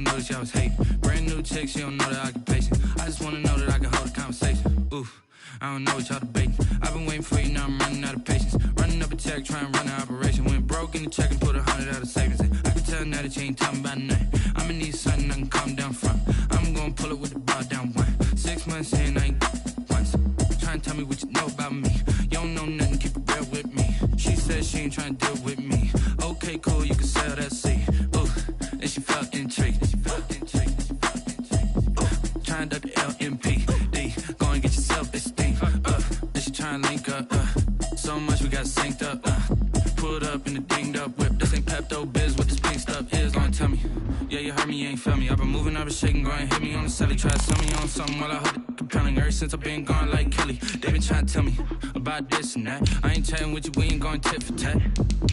know that y'all was hating. Brand new chick, she don't know that I can pace it. I just wanna know that I can hold a conversation. Oof, I don't know what y'all debating. I've been waiting for you, now I'm running out of patience. Running up a check, trying to run an operation. Went broke in the check and put 100 out of savings in. I can tell now that you ain't talking about nothing. I'ma need something I can calm down from. I'm gonna pull it with the bar down one. 6 months in, I ain't once. Trying to tell me what you know about me. You don't know nothing, keep it real with me. She said she ain't trying to deal with me. Okay, cool, you can sell that seed. Ooh, then she felt intrigued. Trying to duck the LMPD. Go and get yourself esteem. Then she trying to link up. So much we got synced up. Pulled up in the dinged up whip. This ain't Pepto Biz, what this pink stuff is. Don't tell me. Yeah, you heard me, you ain't felt me. I've been moving, I've been shaking, go and hit me on the celly. Try to sell me on something while I hold it compelling. Ever since I've been gone like Kelly, they been trying to tell me about this and that. I ain't chatting with you, we ain't going tit for tat.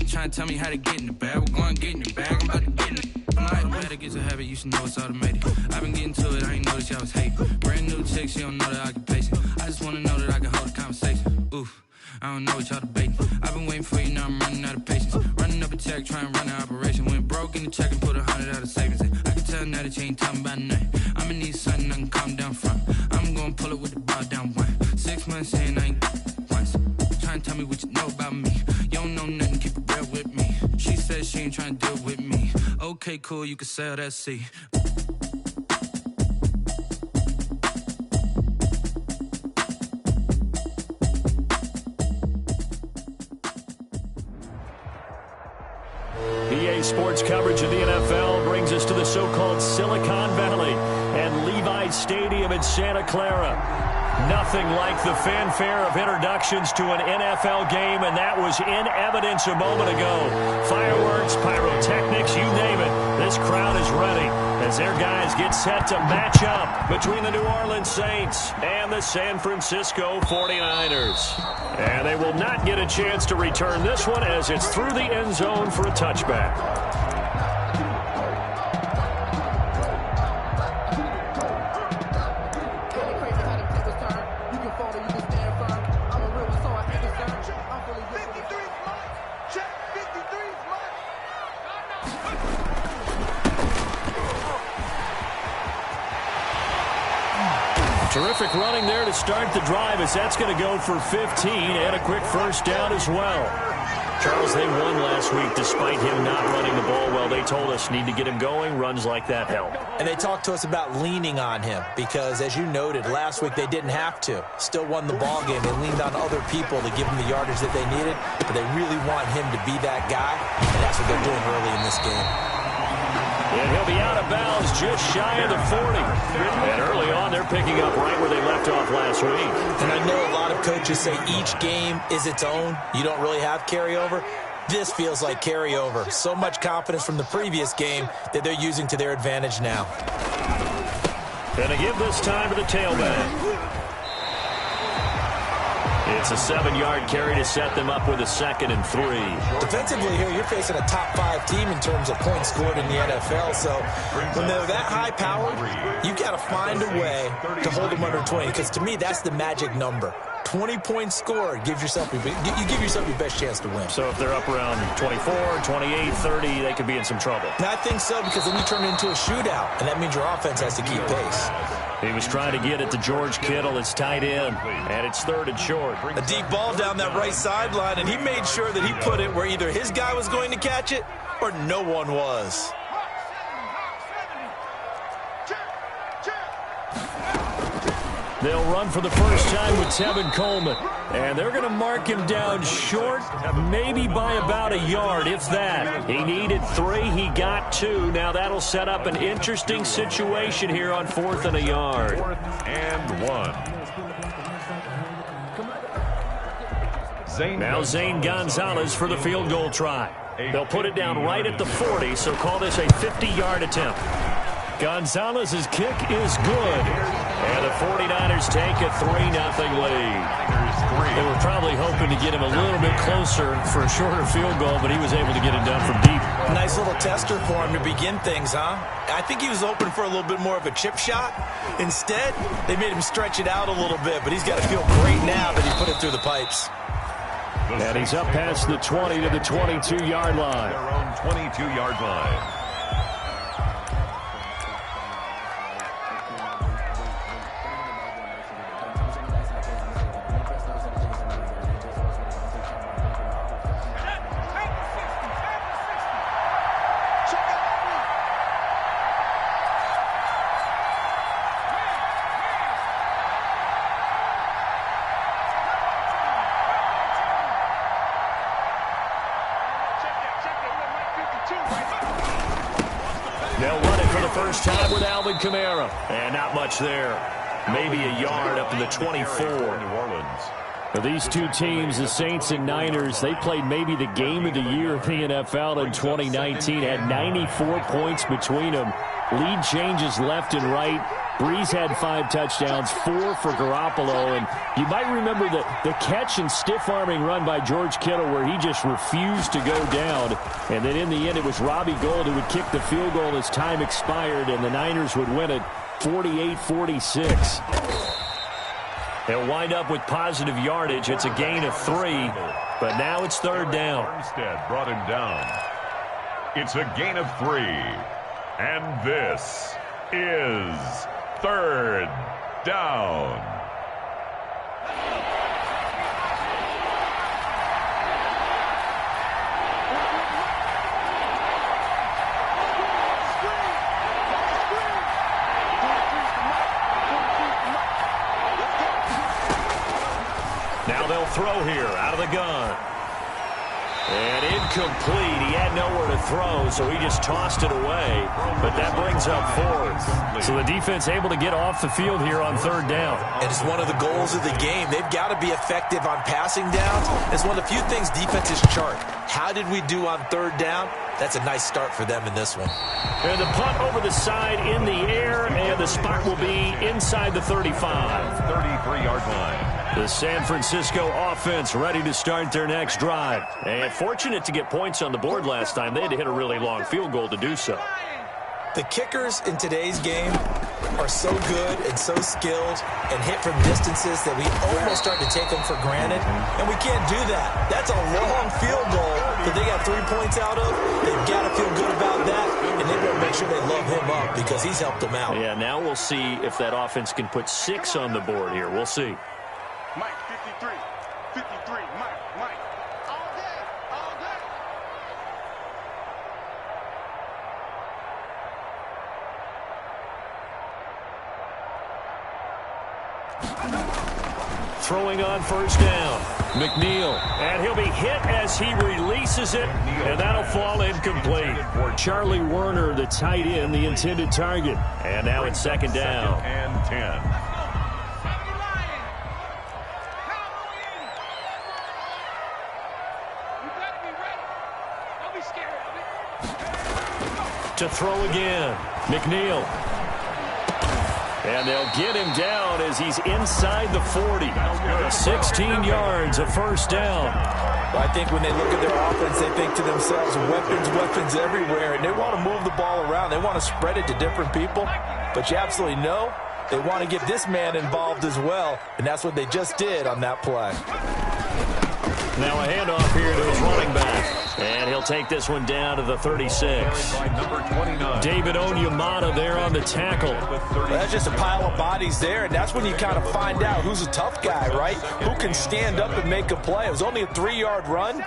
Trying to tell me how to get in the bag. We're going to get in the bag, I'm about to get in it. I'm like, better get to habit, you should know it's automated. I've been getting to it, I ain't know that y'all was hating. Brand new chick, she don't know that I can pace it. I just wanna know that I can hold a conversation. Oof, I don't know what y'all debating. I've been waiting for you, now I'm running out of patience. Running up a check, trying to run an operation. Went broke in the check and put 100 out of savings in. I can tell now that you ain't talking about nothing. I'ma need something I can calm down from. I'm gonna pull it with the bar down one. 6 months in, I ain't once. Trying to tell me what you know about me. You don't know nothing, keep it real with me. She said she ain't trying to deal with me. Okay, cool, you can sell that seed. EA Sports coverage of the NFL brings us to the so-called Silicon Valley and Levi's Stadium in Santa Clara. Nothing like the fanfare of introductions to an NFL game, and that was in evidence a moment ago. Fireworks, pyrotechnics, you name it. This crowd is ready as their guys get set to match up between the New Orleans Saints and the San Francisco 49ers. And they will not get a chance to return this one as it's through the end zone for a touchback. Terrific running there to start the drive as that's going to go for 15 and a quick first down as well. Charles, they won last week despite him not running the ball well. They told us need to get him going. Runs like that help. And they talked to us about leaning on him because, as you noted, last week they didn't have to. Still won the ball game. They leaned on other people to give them the yardage that they needed, but they really want him to be that guy, and that's what they're doing early in this game. And he'll be out of bounds just shy of the 40. And early on, they're picking up right where they left off last week. And I know a lot of coaches say each game is its own. You don't really have carryover. This feels like carryover. So much confidence from the previous game that they're using to their advantage now. And to give this time to the tailback. It's a 7-yard carry to set them up with a 2nd and 3. Defensively here, you're facing a top-5 team in terms of points scored in the NFL. So when they're that high-powered, you've got to find a way to hold them under 20. Because to me, that's the magic number. 20 points scored, you give yourself your best chance to win. So if they're up around 24, 28, 30, they could be in some trouble. And I think so, because then you turn it into a shootout, and that means your offense has to keep pace. He was trying to get it to George Kittle, his tight end, and it's 3rd and short. A deep ball down that right sideline, and he made sure that he put it where either his guy was going to catch it or no one was. They'll run for the first time with Tevin Coleman. And they're going to mark him down short, maybe by about a yard, if that. He needed 3, he got 2. Now that'll set up an interesting situation here on 4th and a yard. 4th and 1. Now Zane Gonzalez for the field goal try. They'll put it down right at the 40, so call this a 50-yard attempt. Gonzalez's kick is good. And the 49ers take a 3-0 lead. They were probably hoping to get him a little bit closer for a shorter field goal, but he was able to get it done from deep. Nice little tester for him to begin things, huh? I think he was open for a little bit more of a chip shot. Instead, they made him stretch it out a little bit, but he's got to feel great now that he put it through the pipes. And he's up past the 20 to the 22-yard line. Their own 22-yard line. for the first time with Alvin Kamara. And not much there. Maybe a yard up to the 24. New Orleans. For these two teams, the Saints and Niners, they played maybe the game of the year in the NFL in 2019. Had 94 points between them. Lead changes left and right. Breeze had 5 touchdowns, 4 for Garoppolo. And you might remember the catch and stiff-arming run by George Kittle where he just refused to go down. And then in the end, it was Robbie Gould who would kick the field goal as time expired, and the Niners would win it 48-46. They'll wind up with positive yardage. It's a gain of 3, but now it's third down. Armstead brought him down. It's a gain of 3, and this is third down. Now they'll throw here out of the gun. And incomplete. He had nowhere to throw, so he just tossed it away. But that brings up 4th. So the defense able to get off the field here on third down. And it's one of the goals of the game. They've got to be effective on passing downs. It's one of the few things defenses chart. How did we do on third down? That's a nice start for them in this one. And the punt over the side in the air, and the spot will be inside the 35. 33-yard line. The San Francisco offense ready to start their next drive. And fortunate to get points on the board last time. They had to hit a really long field goal to do so. The kickers in today's game are so good and so skilled and hit from distances that we almost start to take them for granted. And we can't do that. That's a long field goal that they got 3 points out of. They've got to feel good about that, and they better make sure they love him up because he's helped them out. Yeah, now we'll see if that offense can put 6 on the board here. We'll see. Mike, 53, Mike, all day, all day. Throwing on first down, McNeil, and he'll be hit as he releases it, and that'll fall incomplete. For Charlie Werner, the tight end, the intended target. And now it's second down. And 10. To throw again, McNeil. And they'll get him down as he's inside the 40. 16 yards, a first down. Well, I think when they look at their offense, they think to themselves, weapons everywhere, and they want to move the ball around. They want to spread it to different people, but you absolutely know they want to get this man involved as well, and that's what they just did on that play. Now a handoff here to his running back. And he'll take this one down to the 36. David Onyemata there on the tackle. Well, that's just a pile of bodies there, and that's when you kind of find out who's a tough guy, right? Who can stand up and make a play. It was only a 3-yard run,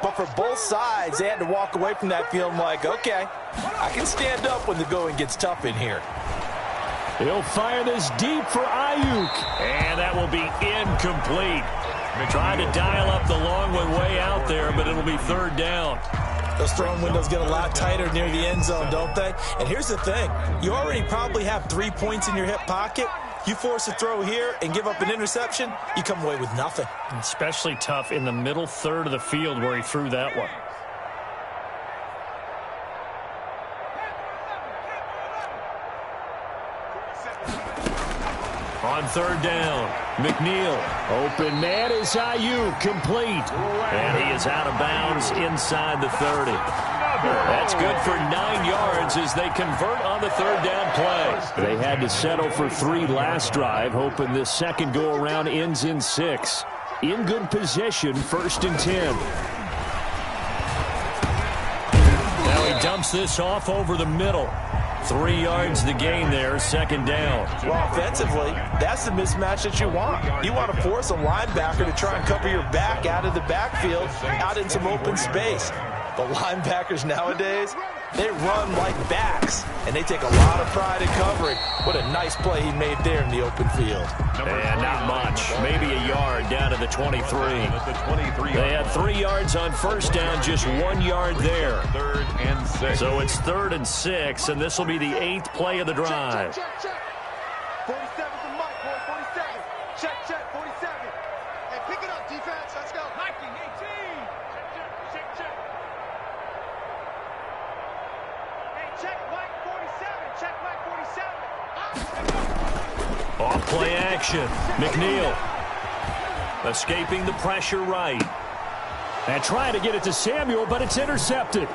but for both sides, they had to walk away from that field like, okay, I can stand up when the going gets tough in here. He'll fire this deep for Ayuk, and that will be incomplete. Trying to dial up the long one way out there, but it'll be third down. Those throwing windows get a lot tighter near the end zone, don't they? And here's the thing. You already probably have 3 points in your hip pocket. You force a throw here and give up an interception, you come away with nothing. Especially tough in the middle third of the field where he threw that one. On third down, McNeil. Open man is Ayuk, complete. And he is out of bounds inside the 30. That's good for 9 yards as they convert on the third down play. They had to settle for 3 last drive, hoping this second go-around ends in 6. In good position, 1st and 10. Now he dumps this off over the middle. 3 yards the gain there, second down. Well, offensively, that's the mismatch that you want. You want to force a linebacker to try and cover your back out of the backfield, out in some open space. But linebackers nowadays, They run like backs, and they take a lot of pride in covering. What a nice play he made there in the open field. And not much. Maybe a yard down to the 23. They had 3 yards on first down, just 1 yard there. 3rd and 6. So it's 3rd and 6, and this will be the 8th play of the drive. Check. 47 for Mike, boy, 47. Check, 47. Hey, pick it up, defense. Let's go. Mikey, 18. Check. Hey, check Mike, 47. Check Mike, 47. Off play action. McNeil escaping the pressure right. And trying to get it to Samuel, but it's intercepted.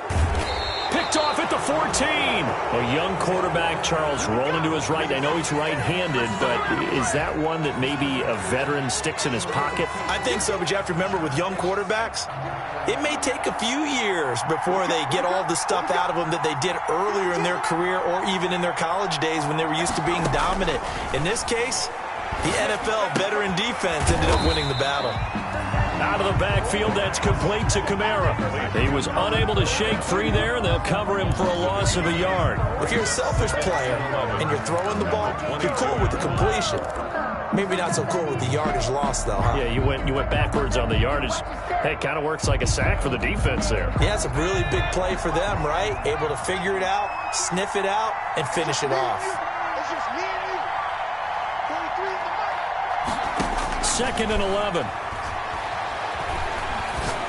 Picked off at the 14. A young quarterback, Charles, rolling to his right. I know he's right-handed, but is that one that maybe a veteran sticks in his pocket? I think so, but you have to remember with young quarterbacks, it may take a few years before they get all the stuff out of them that they did earlier in their career or even in their college days when they were used to being dominant. In this case, the NFL veteran defense ended up winning the battle. Out of the backfield, that's complete to Kamara. He was unable to shake free there, and they'll cover him for a loss of a yard. If you're a selfish player and you're throwing the ball, you're cool with the completion. Maybe not so cool with the yardage loss, though, huh? Yeah, you went backwards on the yardage. Hey, it kind of works like a sack for the defense there. Yeah, it's a really big play for them, right? Able to figure it out, sniff it out, and finish it off. It's just me and you. 23 in the mic. 2nd and 11.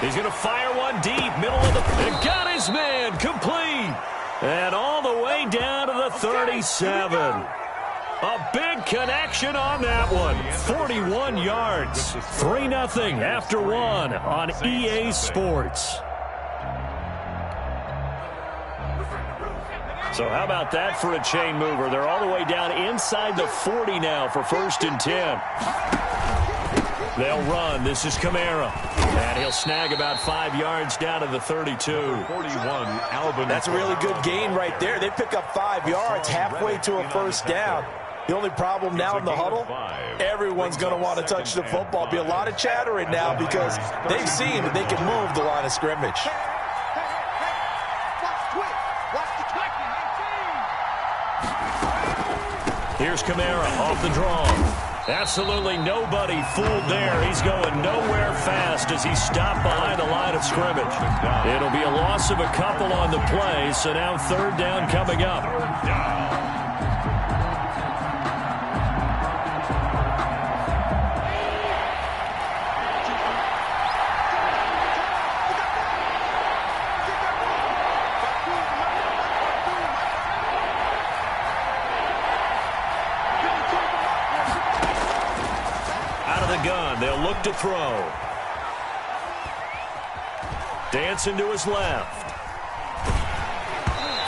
He's going to fire one deep, middle of the... And got his man, complete. And all the way down to the 37. A big connection on that one. 41 yards. 3-0 after 1 on EA Sports. So how about that for a chain mover? They're all the way down inside the 40 now for 1st and 10. They'll run. This is Kamara. And he'll snag about 5 yards down to the 32. 41, Alvin. That's a really good gain right there. They pick up 5 yards halfway to a first down. The only problem now in the huddle, everyone's going to want to touch the football. Be a lot of chattering now because they've seen that they can move the line of scrimmage. Here's Kamara off the draw. Absolutely nobody fooled there. He's going nowhere fast as he stopped behind the line of scrimmage. It'll be a loss of a couple on the play, so now 3rd down coming up. They'll look to throw. Dancing to his left.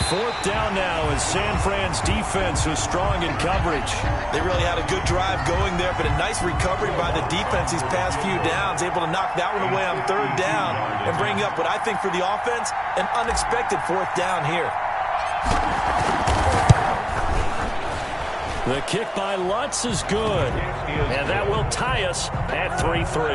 4th down now as San Fran's defense was strong in coverage. They really had a good drive going there, but a nice recovery by the defense these past few downs. Able to knock that one away on 3rd down and bring up what I think for the offense, an unexpected 4th down here. The kick by Lutz is good, and that will tie us at 3-3.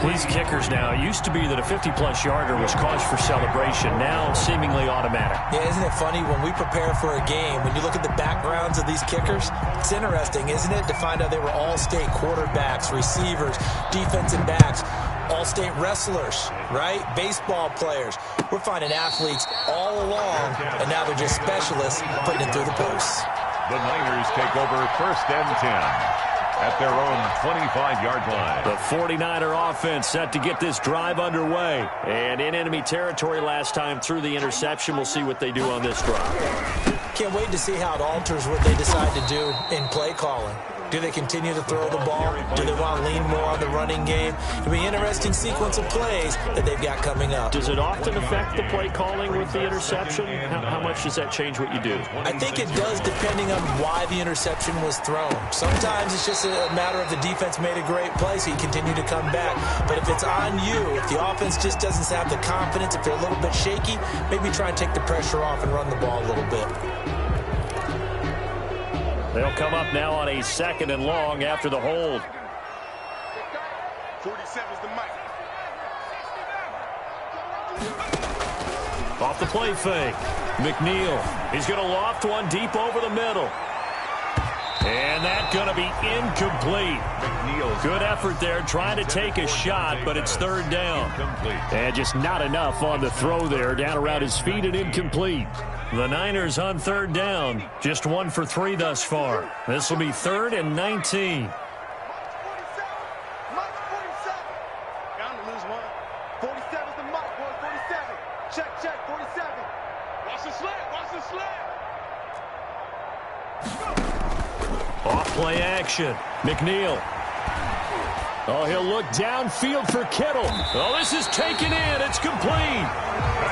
These kickers now, it used to be that a 50-plus yarder was cause for celebration, now seemingly automatic. Yeah, isn't it funny when we prepare for a game, when you look at the backgrounds of these kickers, it's interesting, isn't it, to find out they were all-state quarterbacks, receivers, defensive backs, all-state wrestlers, right? Baseball players. We're finding athletes all along, and now they're just specialists putting it through the posts. The Niners take over 1st and 10 at their own 25-yard line. The 49er offense set to get this drive underway. And in enemy territory last time through the interception. We'll see what they do on this drive. Can't wait to see how it alters what they decide to do in play calling. Do they continue to throw the ball? Do they want to lean more on the running game? It'll be an interesting sequence of plays that they've got coming up. Does it often affect the play calling with the interception? How much does that change what you do? I think it does depending on why the interception was thrown. Sometimes it's just a matter of the defense made a great play, so you continue to come back. But if it's on you, if the offense just doesn't have the confidence, if they're a little bit shaky, maybe try and take the pressure off and run the ball a little bit. They'll come up now on a 2nd and long after the hold. 47's the mic. Off the play fake. McNeil. He's going to loft one deep over the middle. And that's going to be incomplete. Good effort there trying to take a shot, but it's third down. And just not enough on the throw there. Down around his feet and incomplete. The Niners on third down. Just 1 for 3 thus far. This will be 3rd and 19. Off-play action. McNeil. Oh, he'll look downfield for Kittle. Oh, this is taken in. It's complete.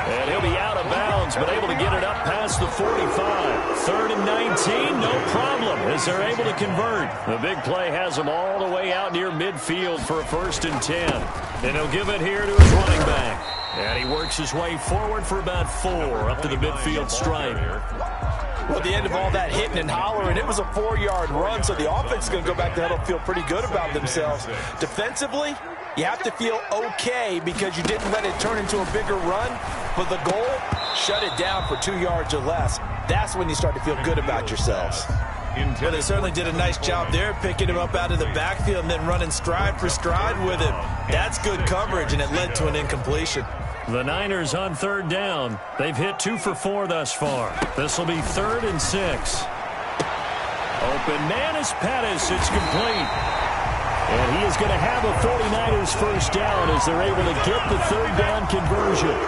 And he'll be out of bounds, but able to get it up past the 45. 3rd and 19, no problem, as they're able to convert. The big play has them all the way out near midfield for a 1st and 10. And he'll give it here to his running back. And he works his way forward for about 4 up to the midfield stripe. Well, at the end of all that hitting and hollering, it was a 4-yard run, so the offense is going to go back to huddle, feel pretty good about themselves. Defensively, you have to feel okay because you didn't let it turn into a bigger run, but the goal, shut it down for 2 yards or less. That's when you start to feel good about yourselves. Well, they certainly did a nice job there, picking him up out of the backfield and then running stride for stride with him. That's good coverage, and it led to an incompletion. The Niners on third down. They've hit 2 for 4 thus far. This will be 3rd and 6. Open man is Pettis. It's complete. And he is going to have a 49ers first down as they're able to get the third down conversion.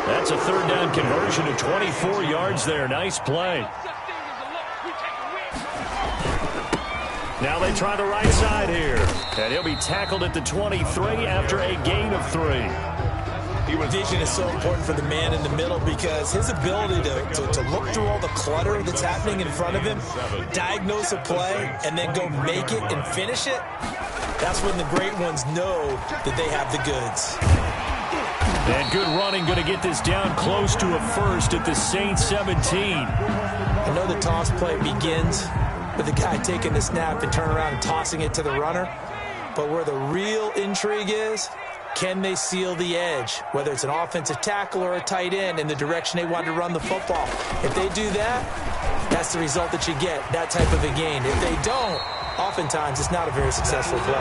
That's a third down conversion of 24 yards there. Nice play. Now they try the right side here. And he'll be tackled at the 23 after a gain of 3. Vision is so important for the man in the middle because his ability to look through all the clutter that's happening in front of him, diagnose a play, and then go make it and finish it, that's when the great ones know that they have the goods. And good running, going to get this down close to a 1st at the Saints 17. I know the toss play begins with the guy taking the snap and turning around and tossing it to the runner, but where the real intrigue is, can they seal the edge, whether it's an offensive tackle or a tight end, in the direction they want to run the football? If they do that, that's the result that you get, that type of a gain. If they don't, oftentimes it's not a very successful play.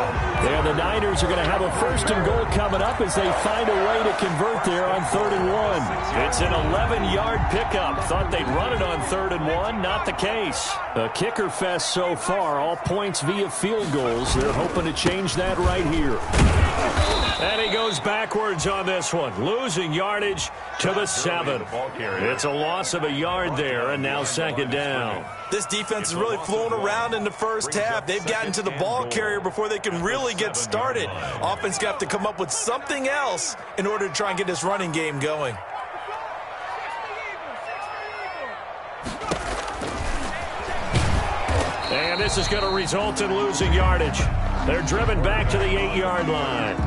Yeah, the Niners are going to have a 1st and goal coming up as they find a way to convert there on 3rd and 1. It's an 11-yard pickup. Thought they'd run it on 3rd and 1. Not the case. A kicker fest so far. All points via field goals. They're hoping to change that right here. And he goes backwards on this one, losing yardage to the 7. It's a loss of a yard there, and now 2nd down. This defense is really flown around in the first half. They've gotten to the ball carrier before they can really get started. Offense got to come up with something else in order to try and get this running game going. And this is going to result in losing yardage. They're driven back to the 8-yard line.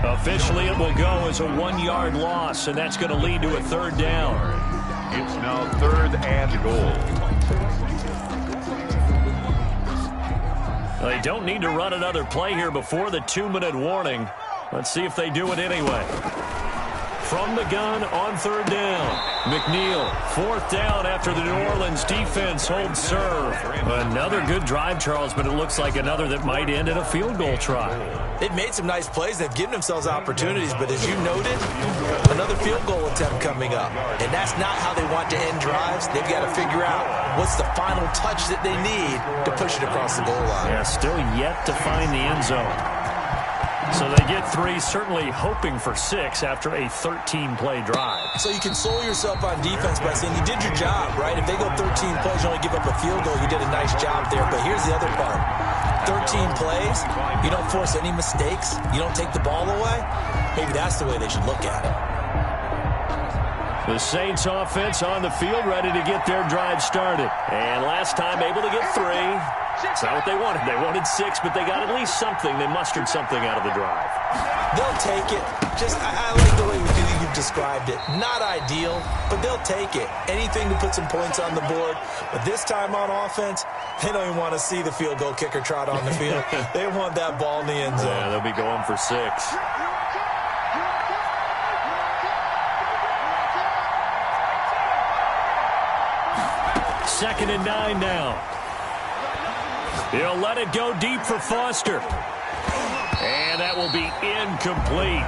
Officially, it will go as a 1-yard loss, and that's going to lead to a 3rd down. It's now 3rd and goal. They don't need to run another play here before the 2-minute warning. Let's see if they do it anyway. From the gun on 3rd down. McNeil, 4th down after the New Orleans defense holds serve. Another good drive, Charles, but it looks like another that might end in a field goal try. They've made some nice plays. They've given themselves opportunities, but as you noted, another field goal attempt coming up. And that's not how they want to end drives. They've got to figure out what's the final touch that they need to push it across the goal line. Yeah, still yet to find the end zone. So they get 3, certainly hoping for 6 after a 13-play drive. So you console yourself on defense by saying you did your job, right? If they go 13 plays, you only give up a field goal, you did a nice job there. But here's the other part. 13 plays, you don't force any mistakes, you don't take the ball away. Maybe that's the way they should look at it. The Saints offense on the field, ready to get their drive started. And last time able to get 3. It's not what they wanted. They wanted 6, but they got at least something. They mustered something out of the drive. They'll take it. I like the way you've described it. Not ideal, but they'll take it. Anything to put some points on the board. But this time on offense, they don't even want to see the field goal kicker trot on the field. They want that ball in the end zone. Yeah, they'll be going for 6. 2nd and 9 now. He'll let it go deep for Foster. And that will be incomplete.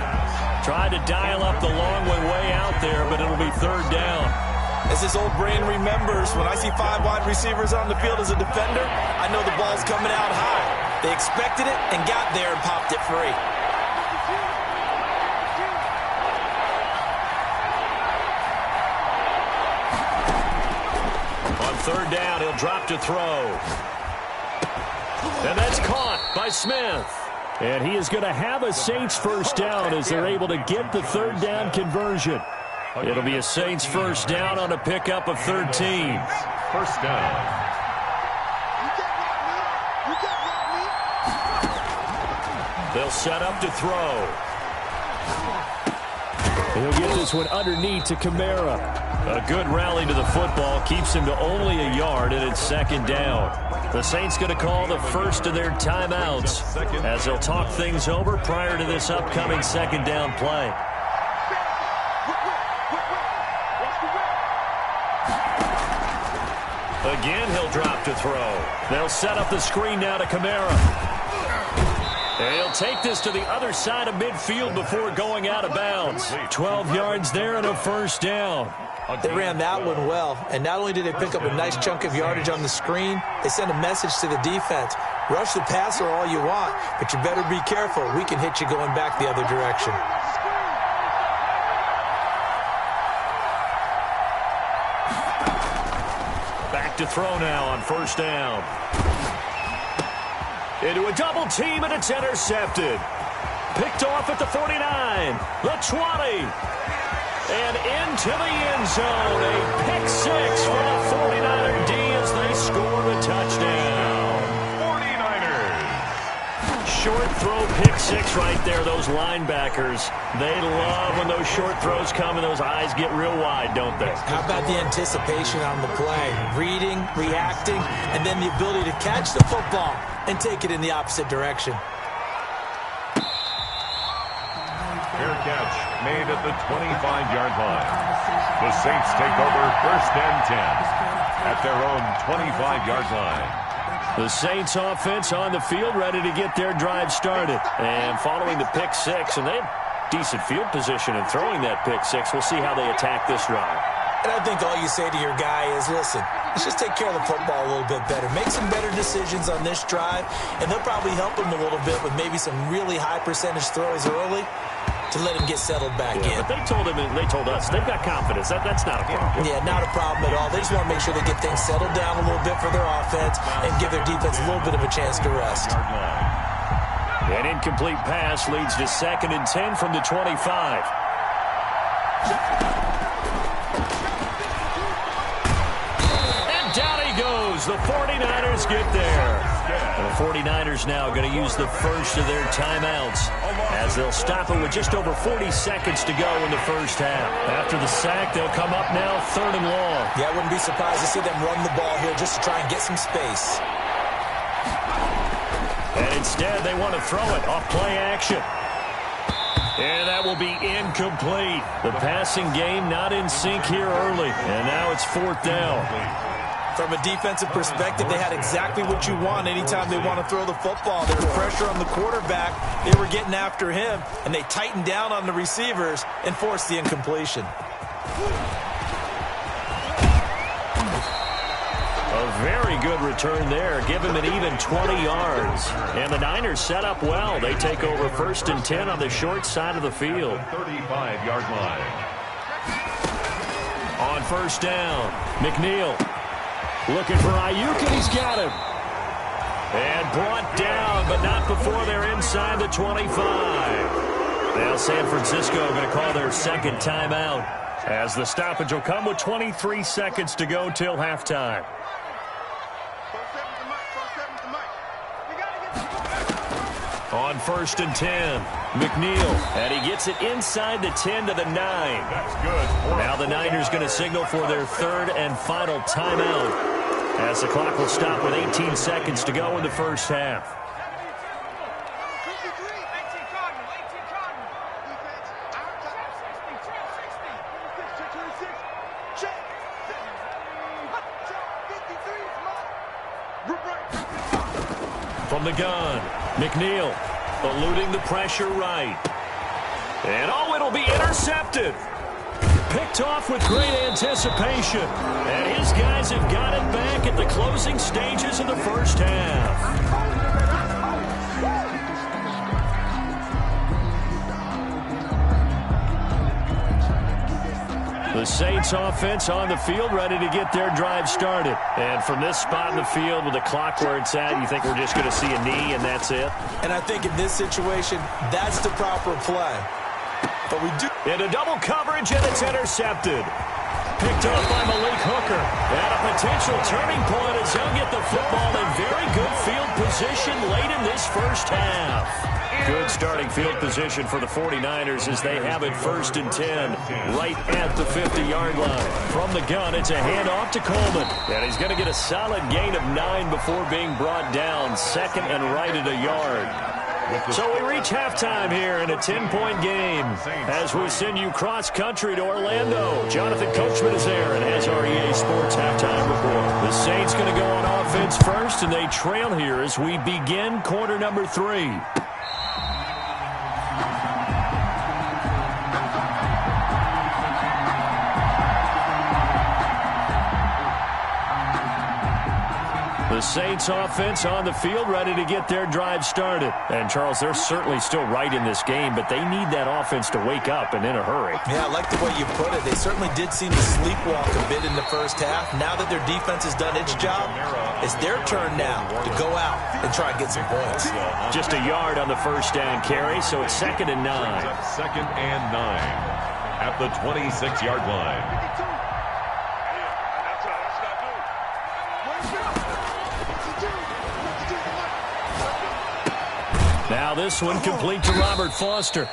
Tried to dial up the long one way out there, but it'll be 3rd down. As his old brain remembers, when I see 5 wide receivers on the field as a defender, I know the ball's coming out high. They expected it and got there and popped it free. On 3rd down, he'll drop to throw. And that's caught by Smith. And he is going to have a Saints 1st down as they're able to get the 3rd down conversion. It'll be a Saints 1st down on a pickup of 13. 1st down. They'll set up to throw. He'll get this one underneath to Kamara. A good rally to the football keeps him to only a yard, and it's 2nd down. The Saints going to call the first of their timeouts as they'll talk things over prior to this upcoming 2nd down play. Again, he'll drop to throw. They'll set up the screen now to Kamara. And he'll take this to the other side of midfield before going out of bounds. 12 yards there and a 1st down. They ran that one well, and not only did they pick up a nice chunk of yardage on the screen, they sent a message to the defense. Rush the passer all you want, but you better be careful. We can hit you going back the other direction. Back to throw now on 1st down. Into a double team, and it's intercepted. Picked off at the 49, the 20. And into the end zone, a pick 6 for the 49er D as they score the touchdown. 49ers. Short throw, pick 6 right there. Those linebackers, they love when those short throws come and those eyes get real wide, don't they? How about the anticipation on the play? Reading, reacting, and then the ability to catch the football and take it in the opposite direction. Fair catch made at the 25-yard line. The Saints take over 1st and 10 at their own 25-yard line. The Saints offense on the field ready to get their drive started. And following the pick 6, and they have decent field position in throwing that pick 6. We'll see how they attack this drive. And I think all you say to your guy is, listen, let's just take care of the football a little bit better. Make some better decisions on this drive, and they'll probably help him a little bit with maybe some really high percentage throws early to let him get settled back in. But they told us, they've got confidence. That's not a problem. Yeah, not a problem at all. They just want to make sure they get things settled down a little bit for their offense and give their defense a little bit of a chance to rest. An incomplete pass leads to 2nd and 10 from the 25. And down he goes. The 49ers get there. And the 49ers now going to use the first of their timeouts as they'll stop it with just over 40 seconds to go in the 1st half. After the sack, they'll come up now 3rd and long. Yeah, I wouldn't be surprised to see them run the ball here just to try and get some space. And instead, they want to throw it off play action. And that will be incomplete. The passing game not in sync here early. And now it's 4th down. From a defensive perspective, they had exactly what you want anytime they want to throw the football. There was pressure on the quarterback. They were getting after him, and they tightened down on the receivers and forced the incompletion. A very good return there. Give him an even 20 yards. And the Niners set up well. They take over 1st and 10 on the short side of the field. 35-yard line. On 1st down, McNeil. Looking for Ayuk, and he's got him. And brought down, but not before they're inside the 25. Now San Francisco going to call their 2nd timeout as the stoppage will come with 23 seconds to go till halftime. On 1st and 10, McNeil, and he gets it inside the 10 to the 9. That's good. Now the Niners going to signal for their 3rd and final timeout as the clock will stop with 18 seconds to go in the 1st half. From the gun, McNeil eluding the pressure right. And, oh, it'll be intercepted. Picked off with great anticipation. And his guys have got it back at the closing stages of the first half. The Saints offense on the field, ready to get their drive started. And from this spot in the field with the clock where it's at, you think we're just going to see a knee and that's it? And I think in this situation, that's the proper play. But we do. Into double coverage, and it's intercepted. Picked off by Malik Hooker. And a potential turning point as he'll get the football in very good field position late in this first half. Good starting field position for the 49ers as they have it 1st and 10 right at the 50-yard line. From the gun, it's a handoff to Coleman. And he's going to get a solid gain of 9 before being brought down, 2nd and right at a yard. So we reach halftime here in a 10-point game as we send you cross-country to Orlando. Jonathan Coachman is there and has our EA Sports halftime report. The Saints going to go on offense first, and they trail here as we begin quarter number 3. The Saints offense on the field, ready to get their drive started. And, Charles, they're certainly still right in this game, but they need that offense to wake up and in a hurry. Yeah, I like the way you put it. They certainly did seem to sleepwalk a bit in the first half. Now that their defense has done its job, it's their turn now to go out and try and get some points. Just a yard on the first down carry, so it's 2nd and 9. 2nd and 9 at the 26-yard line. Now this one complete to Robert Foster.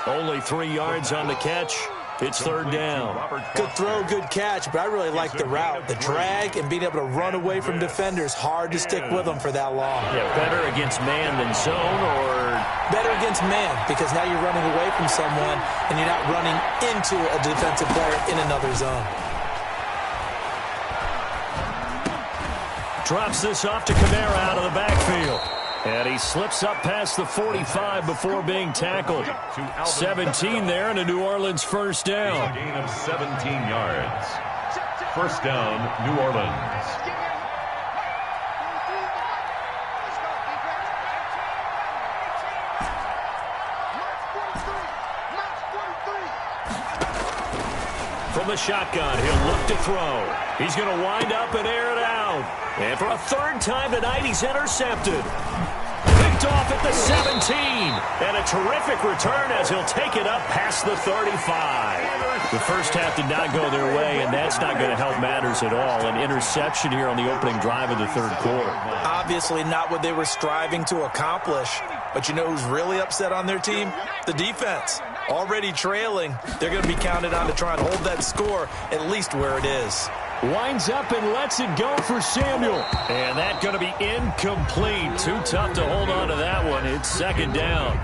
Only 3 yards on the catch. It's 3rd down. Good throw, good catch, but I really like the route. The drag and being able to run away from defenders. Hard to stick with them for that long. Yeah, better against man than zone, or? Better against man, because now you're running away from someone and you're not running into a defensive player in another zone. Drops this off to Kamara out of the backfield. And he slips up past the 45 before being tackled. 17 there and a New Orleans first down. A gain of 17 yards. First down, New Orleans. From the shotgun, he'll look to throw. He's going to wind up and air it out. And for a 3rd time tonight, he's intercepted. Picked off at the 17. And a terrific return as he'll take it up past the 35. The first half did not go their way, and that's not going to help matters at all. An interception here on the opening drive of the 3rd quarter. Obviously not what they were striving to accomplish. But you know who's really upset on their team? The defense. Already trailing. They're going to be counted on to try and hold that score at least where it is. Winds up and lets it go for Samuel. And that's going to be incomplete. Too tough to hold on to that one. It's 2nd down.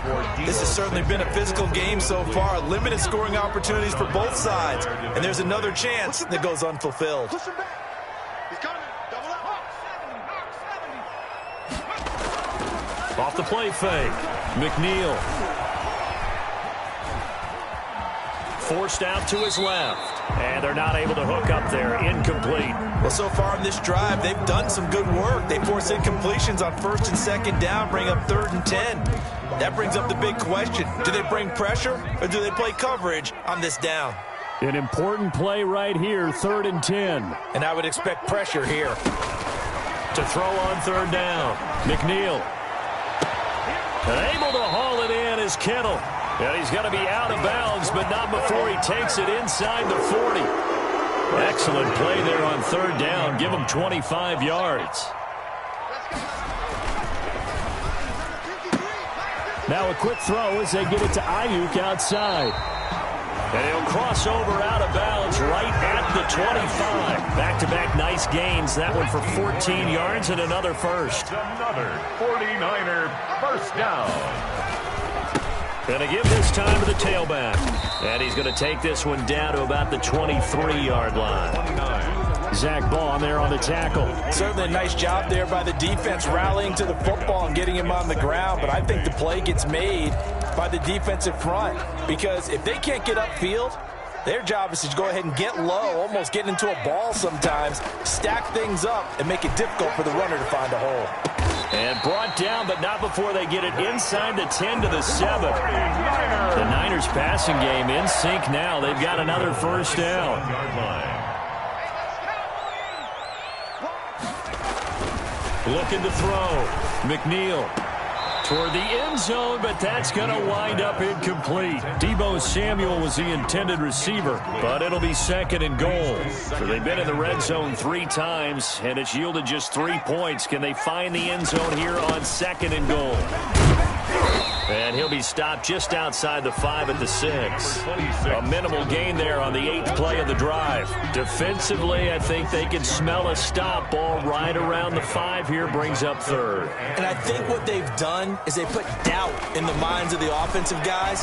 This has certainly been a physical game so far. Limited scoring opportunities for both sides. And there's another chance that goes unfulfilled. Off the play fake. McNeil. Forced out to his left. And they're not able to hook up there. Incomplete. Well, so far in this drive, they've done some good work. They force incompletions on 1st and 2nd down, bring up 3rd and 10. That brings up the big question. Do they bring pressure or do they play coverage on this down? An important play right here, 3rd and 10. And I would expect pressure here. To throw on 3rd down. McNeil. And able to haul it in is Kittle. And he's going to be out of bounds, but not before he takes it inside the 40. Excellent play there on 3rd down. Give him 25 yards. Now a quick throw as they get it to Ayuk outside. And he'll cross over out of bounds right at the 25. Back-to-back nice gains. That one for 14 yards and another first. Another 49er first down. Going to give this time to the tailback. And he's going to take this one down to about the 23-yard line. 29. Zach Baugh there on the tackle. Certainly a nice job there by the defense rallying to the football and getting him on the ground, but I think the play gets made by the defensive front because if they can't get upfield, their job is to go ahead and get low, almost get into a ball sometimes, stack things up, and make it difficult for the runner to find a hole. And brought down, but not before they get it inside the 10 to the 7. The Niners passing game in sync now. They've got another first down. Looking to throw. McNeil toward the end zone, but that's going to wind up incomplete. Deebo Samuel was the intended receiver, but it'll be 2nd and goal. So they've been in the red zone 3 times, and it's yielded just 3 points. Can they find the end zone here on 2nd and goal? And he'll be stopped just outside the 5 at the 6. A minimal gain there on the 8th play of the drive. Defensively, I think they can smell a stop. Ball right around the 5 here, brings up 3rd. And I think what they've done is they put doubt in the minds of the offensive guys.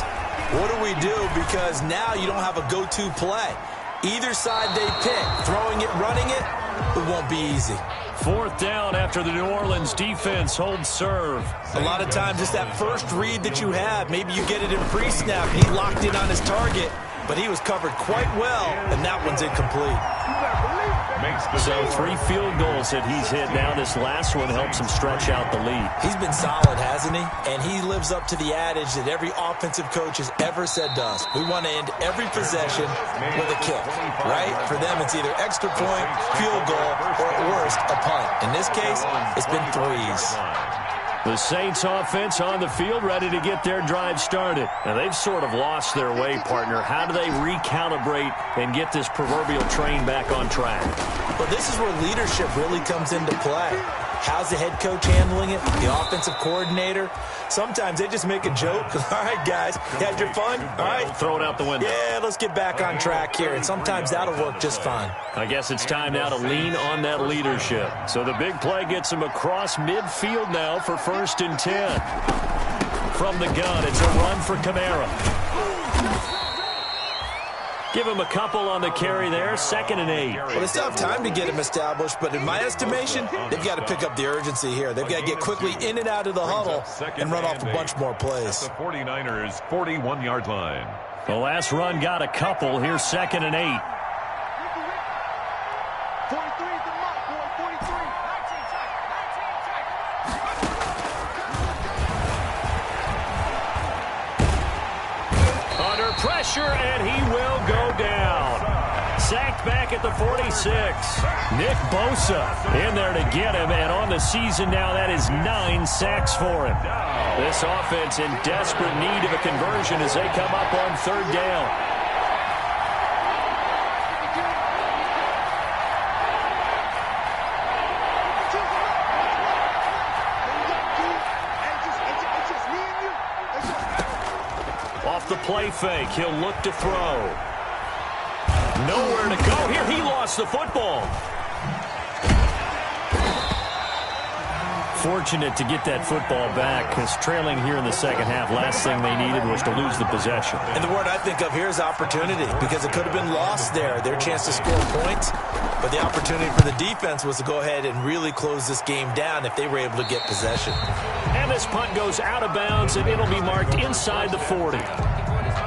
What do we do? Because now you don't have a go-to play. Either side they pick, throwing it, running it, it won't be easy. 4th down after the New Orleans defense holds serve. A lot of times it's that first read that you have. Maybe you get it in pre-snap. He locked in on his target, but he was covered quite well, and that one's incomplete. So 3 field goals that he's hit now. This last one helps him stretch out the lead. He's been solid, hasn't he? And he lives up to the adage that every offensive coach has ever said to us. We want to end every possession with a kick, right? For them, it's either extra point, field goal, or at worst, a punt. In this case, it's been 3s. The Saints offense on the field, ready to get their drive started. Now, they've sort of lost their way, partner. How do they recalibrate and get this proverbial train back on track? Well, this is where leadership really comes into play. How's the head coach handling it? The offensive coordinator? Sometimes they just make a joke. All right, guys, you had your fun? All right. Throw it out the window. Yeah, let's get back on track here. And sometimes that'll work just fine. I guess it's time now to lean on that leadership. So the big play gets him across midfield now for 1st and 10. From the gun, it's a run for Kamara. Give him a couple on the carry there. 2nd and 8. Well, they still have time to get him established, but in my estimation, they've got to pick up the urgency here. They've got to get quickly in and out of the huddle and run off a bunch more plays. The 49ers 41-yard line. The last run got a couple. Here's 2nd and 8. 43 is the mark, boy. 43. 19 tackle. Under pressure, and he will go down. Sacked back at the 46. Nick Bosa in there to get him, and on the season now, that is 9 sacks for him. This offense in desperate need of a conversion as they come up on 3rd down. Off the play fake, he'll look to throw. Nowhere to go here. He lost the football. Fortunate to get that football back because trailing here in the 2nd half, last thing they needed was to lose the possession. And the word I think of here is opportunity because it could have been lost there. Their chance to score points, but the opportunity for the defense was to go ahead and really close this game down if they were able to get possession. And this punt goes out of bounds, and it'll be marked inside the 40.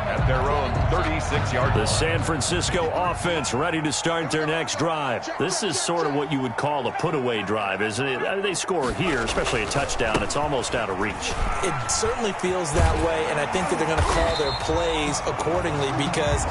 At their own 36-yard line. The San Francisco offense ready to start their next drive. This is sort of what you would call a put-away drive, isn't it? They score here, especially a touchdown. It's almost out of reach. It certainly feels that way, and I think that they're going to call their plays accordingly because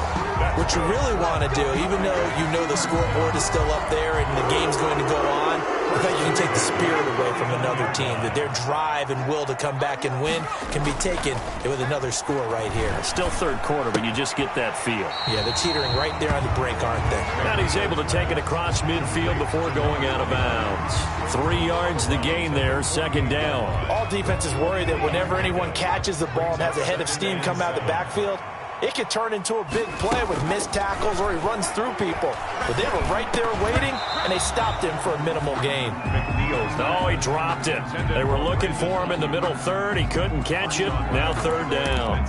what you really want to do, even though you know the scoreboard is still up there and the game's going to go on, I think you can take the spirit away from another team, that their drive and will to come back and win can be taken with another score right here. Still 3rd quarter, but you just get that feel. Yeah, they're teetering right there on the brink, aren't they? And he's able to take it across midfield before going out of bounds. 3 yards the gain there, 2nd down. All defenses worry that whenever anyone catches the ball and has a head of steam come out of the backfield, it could turn into a big play with missed tackles or he runs through people. But they were right there waiting, and they stopped him for a minimal gain. Oh, he dropped it. They were looking for him in the middle 3rd. He couldn't catch it. Now 3rd down.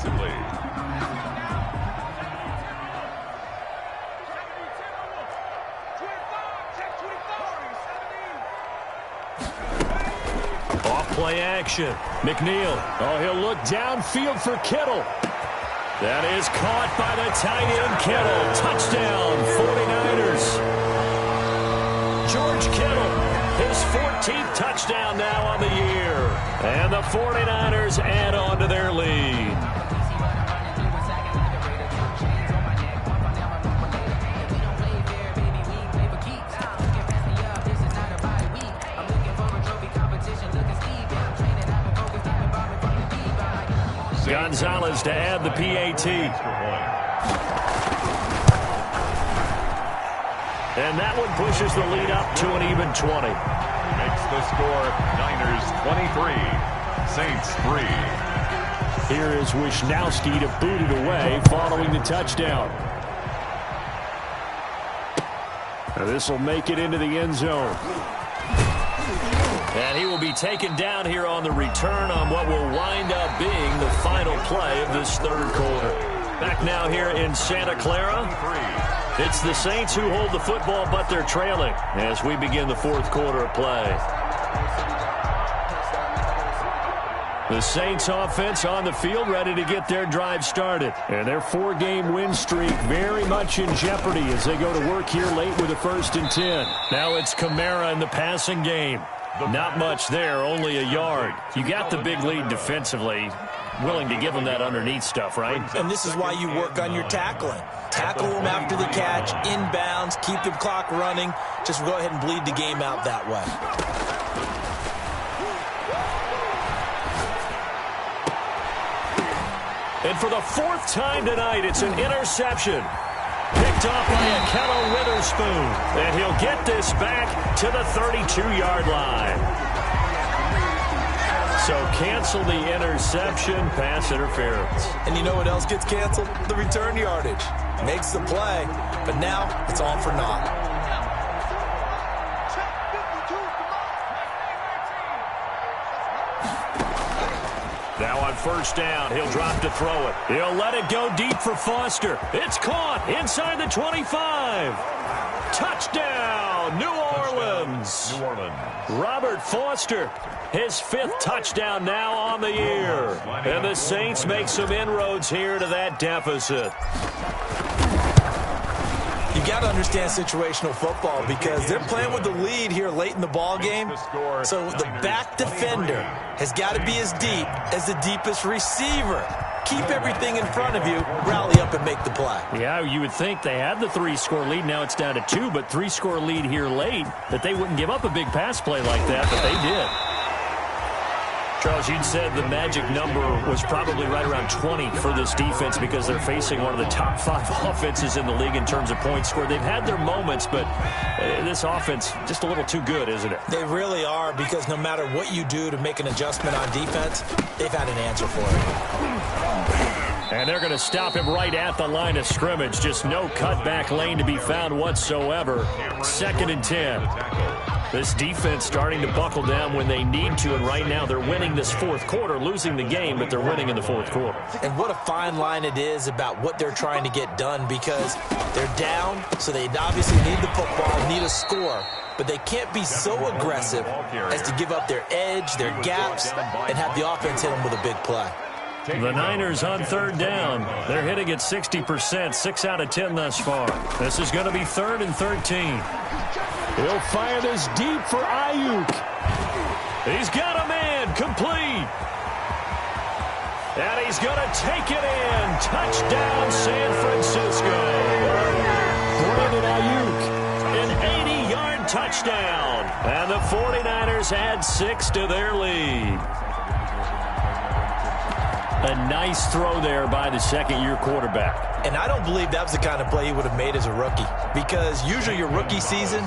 Off play action. McNeil. Oh, he'll look downfield for Kittle. That is caught by the tight end, Kittle. Touchdown, 49ers. George Kittle, his 14th touchdown now on the year. And the 49ers add on to their lead. Gonzalez to add the PAT. And that one pushes the lead up to an even 20. Makes the score Niners 23, Saints 3. Here is Wisnowski to boot it away following the touchdown. Now this will make it into the end zone. And he will be taken down here on the return on what will wind up being the final play of this third quarter. Back now here in Santa Clara. It's the Saints who hold the football, but they're trailing as we begin the fourth quarter of play. The Saints offense on the field ready to get their drive started. And their 4-game win streak very much in jeopardy as they go to work here late with a 1st and 10. Now it's Kamara in the passing game. Not much there, only a yard. You got the big lead defensively. Willing to give them that underneath stuff, right? And this is why you work on your tackling. Tackle them after the catch, inbounds, keep the clock running. Just go ahead and bleed the game out that way. And for the 4th time tonight, it's an interception. Picked off by Akello Witherspoon. And he'll get this back to the 32-yard line. So cancel the interception, pass interference. And you know what else gets canceled? The return yardage. Makes the play, but now it's all for naught. Now on 1st down, he'll drop to throw it. He'll let it go deep for Foster. It's caught inside the 25. Touchdown, New Orleans. New Orleans. Robert Foster, his 5th touchdown now on the year. And the Saints make some inroads here to that deficit. You got to understand situational football because they're playing with the lead here late in the ball game. So the back defender has got to be as deep as the deepest receiver. Keep everything in front of you, rally up and make the play. Yeah, you would think they had the 3-score lead. Now it's down to 2, but 3-score lead here late, that they wouldn't give up a big pass play like that, but they did. Charles, you'd said the magic number was probably right around 20 for this defense because they're facing one of the top 5 offenses in the league in terms of points scored. They've had their moments, but this offense just a little too good, isn't it? They really are because no matter what you do to make an adjustment on defense, they've had an answer for it. And they're going to stop him right at the line of scrimmage. Just no cutback lane to be found whatsoever. 2nd and 10. This defense starting to buckle down when they need to, and right now they're winning this 4th quarter, losing the game, but they're winning in the 4th quarter. And what a fine line it is about what they're trying to get done because they're down, so they obviously need the football, need a score, but they can't be so aggressive as to give up their edge, their gaps, and have the offense hit them with a big play. The Niners on 3rd down. They're hitting at 60%, 6 out of 10 thus far. This is going to be 3rd and 13. He'll fire this deep for Ayuk. He's got a man, complete. And he's going to take it in. Touchdown, San Francisco. Brandon Ayuk, an 80-yard touchdown. And the 49ers add 6 to their lead. A nice throw there by the 2nd-year quarterback. And I don't believe that was the kind of play he would have made as a rookie because usually your rookie season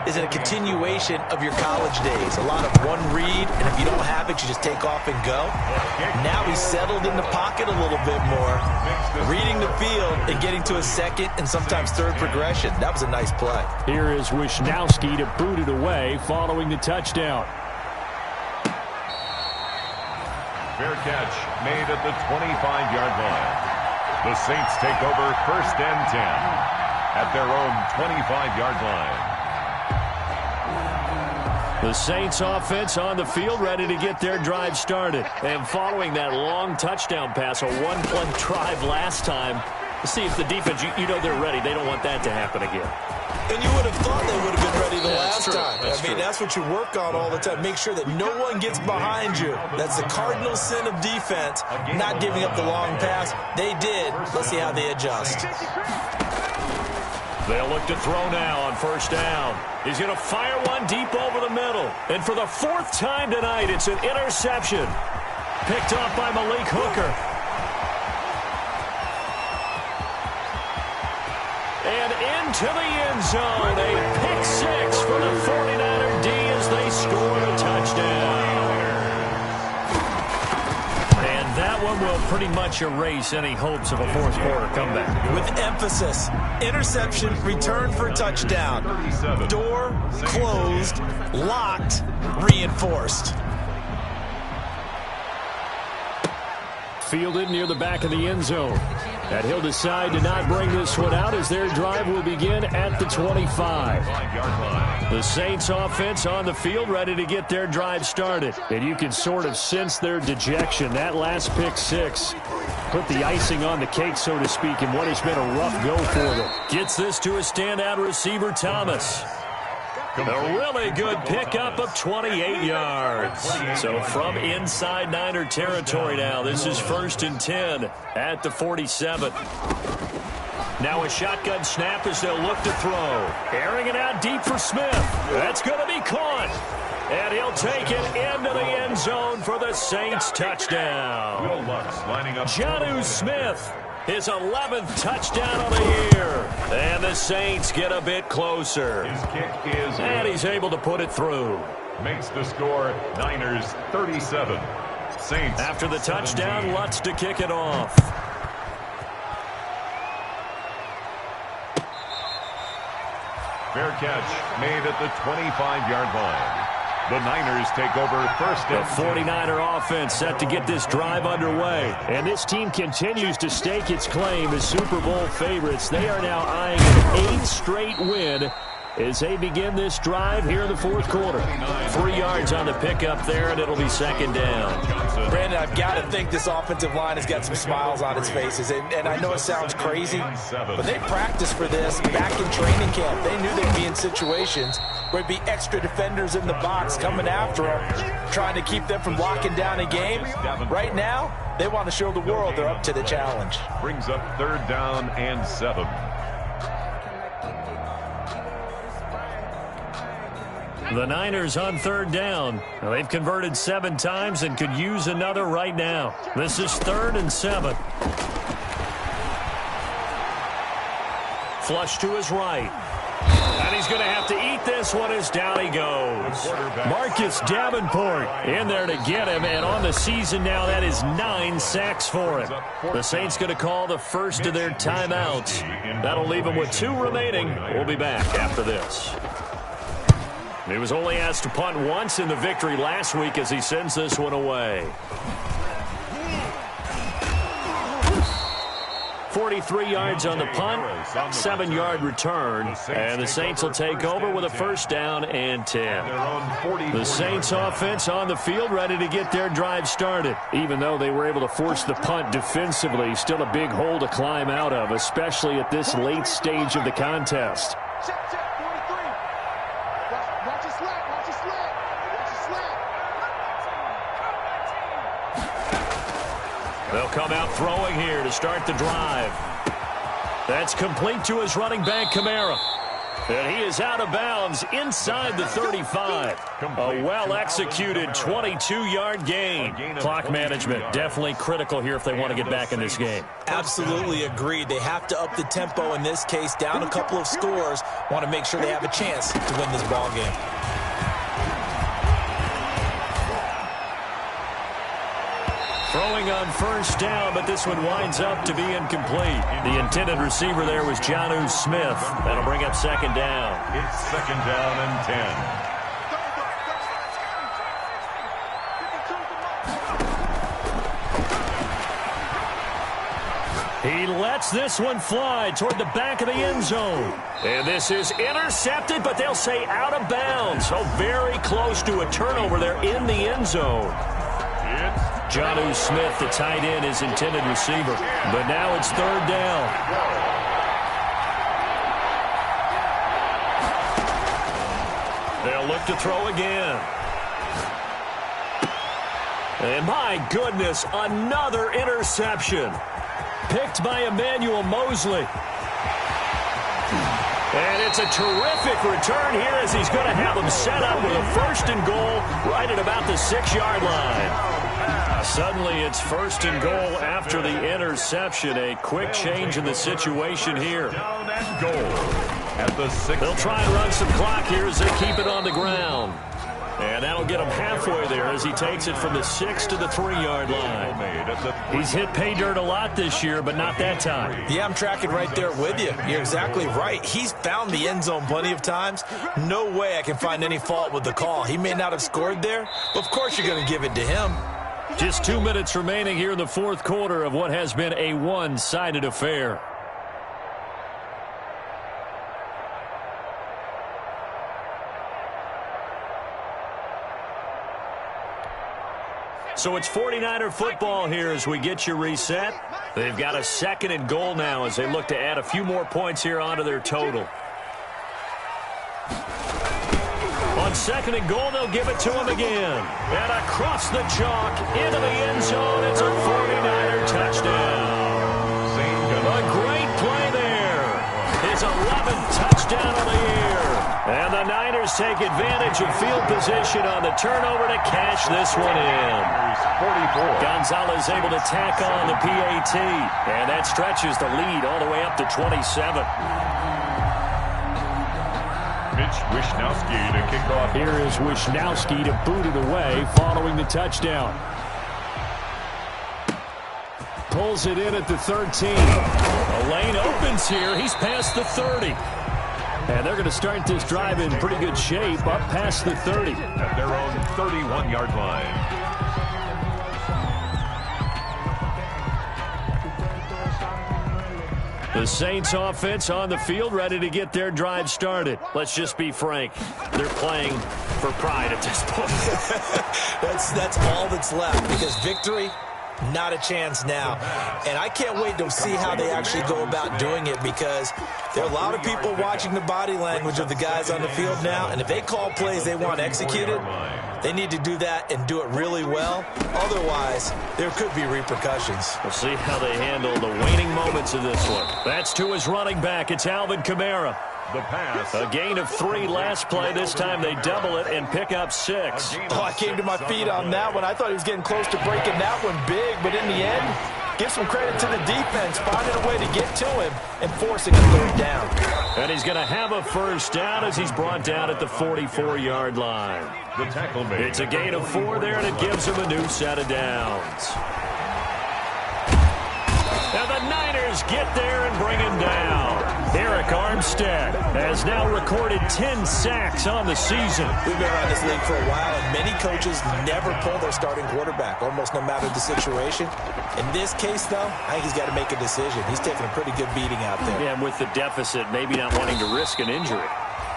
is a continuation of your college days. A lot of one read, and if you don't have it, you just take off and go. Now he's settled in the pocket a little bit more, reading the field and getting to a 2nd and sometimes 3rd progression. That was a nice play. Here is Wisnowski to boot it away following the touchdown. Fair catch made at the 25-yard line. The Saints take over 1st and 10 at their own 25-yard line. The Saints offense on the field, ready to get their drive started. And following that long touchdown pass, a one-play drive last time, see if the defense, you know they're ready. They don't want that to happen again. And you would have thought they would have been ready the last time. That's what you work on all the time. Make sure that no one gets behind you. That's the cardinal sin of defense, not giving up the long pass. They did. Let's see how they adjust. They'll look to throw now on first down. He's going to fire one deep over the middle. And for the fourth time tonight, it's an interception. Picked off by Malik Hooker. And into the end zone, a pick six for the 49er D as they score a touchdown. And that one will pretty much erase any hopes of a fourth quarter comeback. With emphasis, interception, return for touchdown. Door closed, locked, reinforced. Fielded near the back of the end zone. And he'll decide to not bring this one out as their drive will begin at the 25. The Saints offense on the field ready to get their drive started. And you can sort of sense their dejection. That last pick six put the icing on the cake, so to speak, in what has been a rough go for them. Gets this to a standout receiver, Thomas. A really good pickup of 28 yards. So from inside Niner territory now, this is 1st and 10 at the 47. Now a shotgun snap as they'll look to throw. Airing it out deep for Smith. That's going to be caught. And he'll take it into the end zone for the Saints touchdown. Jonnu Smith. His 11th touchdown of the year. And the Saints get a bit closer. His kick is and he's able to put it through. Makes the score Niners 37. Saints. After the touchdown, 17. Lutz to kick it off. Fair catch made at the 25-yard line. The Niners take over first. The 49er offense set to get this drive underway. And this team continues to stake its claim as Super Bowl favorites. They are now eyeing an 8th straight win as they begin this drive here in the fourth quarter. 3 yards on the pickup there, and it'll be second down. Brandon, I've got to think this offensive line has got some smiles on its faces. And I know it sounds crazy, but they practiced for this back in training camp. They knew they'd be in situations where it'd be extra defenders in the box coming after them, trying to keep them from locking down a game. Right now, they want to show the world they're up to the challenge. Brings up 3rd down and 7. The Niners on 3rd down. Now, they've converted 7 times and could use another right now. This is 3rd and 7. Flush to his right. And he's going to have to eat this one as down he goes. Marcus Davenport in there to get him. And on the season now, that is 9 sacks for him. The Saints going to call the first of their timeouts. That'll leave them with 2 remaining. We'll be back after this. He was only asked to punt once in the victory last week as he sends this one away. 43 yards on the punt, 7-yard return, and the Saints will take over with a 1st down and 10. The Saints offense on the field ready to get their drive started. Even though they were able to force the punt defensively, still a big hole to climb out of, especially at this late stage of the contest. They'll come out throwing here to start the drive. That's complete to his running back, Kamara. And he is out of bounds inside the 35. A well-executed 22-yard gain. Clock management definitely critical here if they want to get back in this game. Absolutely agreed. They have to up the tempo in this case, down a couple of scores. Want to make sure they have a chance to win this ball game. Throwing on 1st down, but this one winds up to be incomplete. The intended receiver there was Jonnu Smith. That'll bring up 2nd down. It's 2nd down and 10. He lets this one fly toward the back of the end zone. And this is intercepted, but they'll say out of bounds. So very close to a turnover there in the end zone. Jonnu Smith, the tight end, is intended receiver. But now it's third down. They'll look to throw again. And my goodness, another interception. Picked by Emmanuel Mosley. And it's a terrific return here as he's going to have them set up with a first and goal right at about the 6-yard line. Suddenly it's first and goal after the interception. A quick change in the situation here. Down and goal at the 6. They'll try and run some clock here as they keep it on the ground. And that'll get him halfway there as he takes it from the 6 to the 3-yard line. He's hit pay dirt a lot this year, but not that time. Yeah, I'm tracking right there with you. You're exactly right. He's found the end zone plenty of times. No way I can find any fault with the call. He may not have scored there, but of course you're going to give it to him. Just 2 minutes remaining here in the fourth quarter of what has been a one-sided affair. So it's 49er football here as we get you reset. They've got a second and goal now as they look to add a few more points here onto their total. On second and goal, they'll give it to him again. And across the chalk into the end zone, it's a 49er touchdown. A great play there. His 11th touchdown of the year. And the Niners take advantage of field position on the turnover to cash this one in. 44. Gonzalez able to tack on the PAT. And that stretches the lead all the way up to 27. Mitch Wishnowsky to kick off. Here is Wishnowsky to boot it away following the touchdown. Pulls it in at the 13. A lane opens here. He's past the 30. And they're going to start this drive in pretty good shape up past the 30. At their own 31-yard line. The Saints offense on the field ready to get their drive started. Let's just be frank. They're playing for pride at this point. That's all that's left because victory, not a chance now. And I can't wait to see how they actually go about doing it because there are a lot of people watching the body language of the guys on the field now. And if they call plays they want executed, they need to do that and do it really well. Otherwise, there could be repercussions. We'll see how they handle the waning moments of this one. That's to his running back. It's Alvin Kamara. The pass. A gain of 3 last play. This time they double it and pick up 6. Oh, I came to my feet on that one. I thought he was getting close to breaking that one big, but in the end, give some credit to the defense, finding a way to get to him and forcing a third down. And he's going to have a first down as he's brought down at the 44-yard line. The tackle made. It's a gain of 4 there, and it gives him a new set of downs. And the Niners get there and bring him down. Eric Armstead has now recorded 10 sacks on the season. We've been around this league for a while, and many coaches never pull their starting quarterback, almost no matter the situation. In this case, though, I think he's got to make a decision. He's taking a pretty good beating out there. Yeah, and with the deficit, maybe not wanting to risk an injury.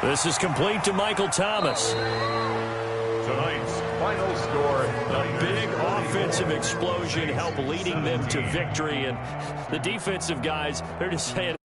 This is complete to Michael Thomas. Tonight's final score. A big offensive explosion helped leading them to victory, and the defensive guys, they're just saying